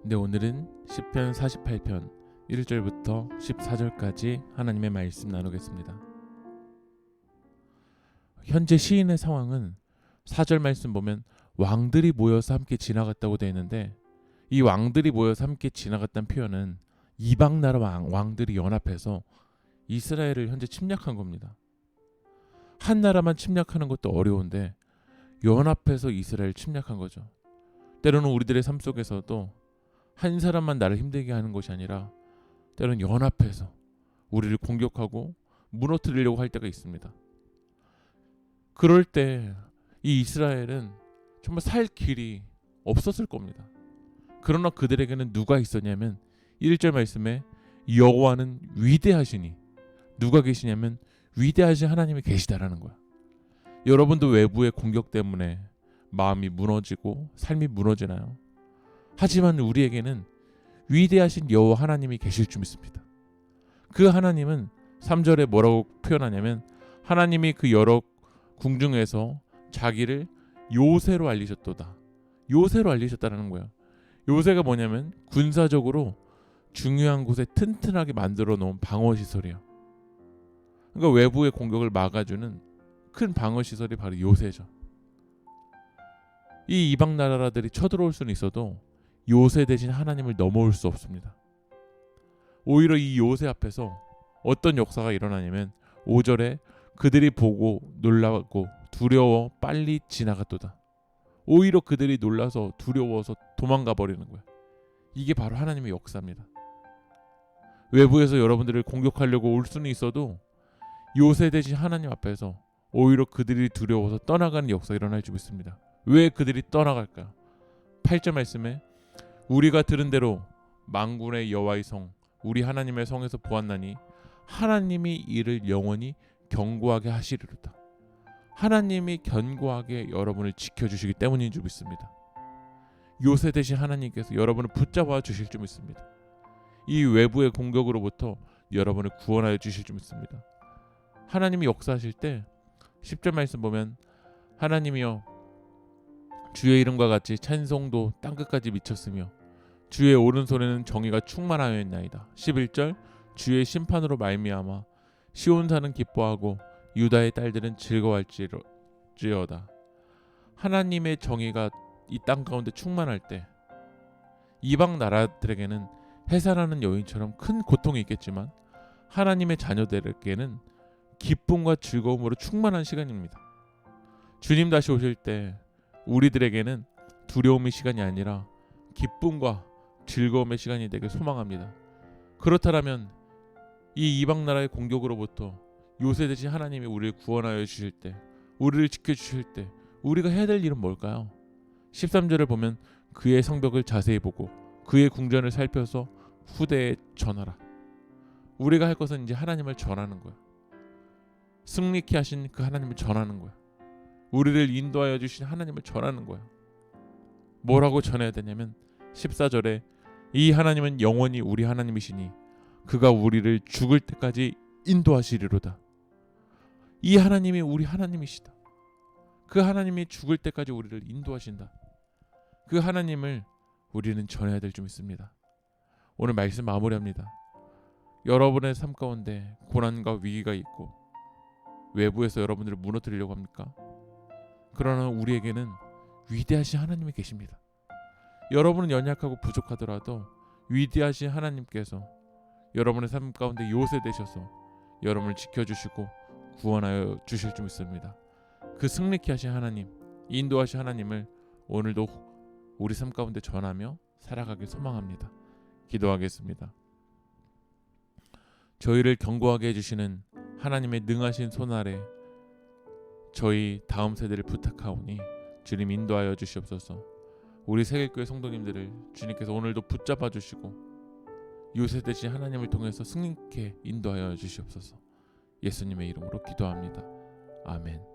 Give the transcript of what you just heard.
네, 오늘은 시편 48편 1절부터 14절까지 하나님의 말씀 나누겠습니다. 현재 시인의 상황은 4절 말씀 보면 왕들이 모여서 함께 지나갔다고 되어 있는데, 이 왕들이 모여서 함께 지나갔다는 표현은 이방 나라 왕들이 연합해서 이스라엘을 현재 침략한 겁니다. 한 나라만 침략하는 것도 어려운데 연합해서 이스라엘을 침략한 거죠. 때로는 우리들의 삶 속에서도 한 사람만 나를 힘들게 하는 것이 아니라 때로는 연합해서 우리를 공격하고 무너뜨리려고 할 때가 있습니다. 그럴 때 이 이스라엘은 정말 살 길이 없었을 겁니다. 그러나 그들에게는 누가 있었냐면 1절 말씀에 여호와는 위대하시니, 누가 계시냐면 위대하신 하나님이 계시다라는 거야. 여러분도 외부의 공격 때문에 마음이 무너지고 삶이 무너지나요? 하지만 우리에게는 위대하신 여호와 하나님이 계실 줄 믿습니다. 그 하나님은 3절에 뭐라고 표현하냐면 하나님이 그 여러 궁중에서 자기를 요새로 알리셨도다. 요새로 알리셨다는 거예요. 요새가 뭐냐면 군사적으로 중요한 곳에 튼튼하게 만들어 놓은 방어 시설이에요. 그러니까 외부의 공격을 막아주는 큰 방어 시설이 바로 요새죠. 이 이방 나라들이 쳐들어올 수는 있어도 요새 대신 하나님을 넘어올 수 없습니다. 오히려 이 요새 앞에서 어떤 역사가 일어나냐면 5절에 그들이 보고 놀라고 두려워 빨리 지나갔도다. 오히려 그들이 놀라서 두려워서 도망가 버리는 거야. 이게 바로 하나님의 역사입니다. 외부에서 여러분들을 공격하려고 올 수는 있어도 요새 대신 하나님 앞에서 오히려 그들이 두려워서 떠나가는 역사가 일어날 줄 믿습니다. 왜 그들이 떠나갈까요? 8절 말씀에 우리가 들은 대로 만군의 여호와의 성 우리 하나님의 성에서 보았나니 하나님이 이를 영원히 견고하게 하시리로다. 하나님이 견고하게 여러분을 지켜주시기 때문인 줄 믿습니다. 요새 대신 하나님께서 여러분을 붙잡아 주실 줄 믿습니다. 이 외부의 공격으로부터 여러분을 구원하여 주실 줄 믿습니다. 하나님이 역사하실 때 10절 말씀 보면 하나님이여 주의 이름과 같이 찬송도 땅끝까지 미쳤으며 주의 오른손에는 정의가 충만하여 있나이다. 11절 주의 심판으로 말미암아 시온산은 기뻐하고 유다의 딸들은 즐거워할지어다. 하나님의 정의가 이 땅 가운데 충만할 때 이방 나라들에게는 해산하는 여인처럼 큰 고통이 있겠지만 하나님의 자녀들에게는 기쁨과 즐거움으로 충만한 시간입니다. 주님 다시 오실 때 우리들에게는 두려움의 시간이 아니라 기쁨과 즐거움의 시간이 되길 소망합니다. 그렇다면 이 이방 나라의 공격으로부터 요새 대신 하나님이 우리를 구원하여 주실 때, 우리를 지켜주실 때 우리가 해야 될 일은 뭘까요? 13절을 보면 그의 성벽을 자세히 보고 그의 궁전을 살펴서 후대에 전하라. 우리가 할 것은 이제 하나님을 전하는 거야. 승리케 하신 그 하나님을 전하는 거야. 우리를 인도하여 주신 하나님을 전하는 거야. 뭐라고 전해야 되냐면 14절에 이 하나님은 영원히 우리 하나님이시니 그가 우리를 죽을 때까지 인도하시리로다. 이 하나님이 우리 하나님이시다. 그 하나님이 죽을 때까지 우리를 인도하신다. 그 하나님을 우리는 전해야 될 줄 믿습니다. 오늘 말씀 마무리합니다. 여러분의 삶 가운데 고난과 위기가 있고 외부에서 여러분들을 무너뜨리려고 합니까? 그러나 우리에게는 위대하신 하나님이 계십니다. 여러분은 연약하고 부족하더라도 위대하신 하나님께서 여러분의 삶 가운데 요새 되셔서 여러분을 지켜주시고 구원하여 주실 줄 믿습니다. 그 승리케 하신 하나님, 인도하신 하나님을 오늘도 우리 삶 가운데 전하며 살아가길 소망합니다. 기도하겠습니다. 저희를 견고하게 해주시는 하나님의 능하신 손 아래 저희 다음 세대를 부탁하오니 주님 인도하여 주시옵소서. 우리 세계교회 성도님들을 주님께서 오늘도 붙잡아 주시고 요새 대신 하나님을 통해서 승리케 인도하여 주시옵소서. 예수님의 이름으로 기도합니다. 아멘.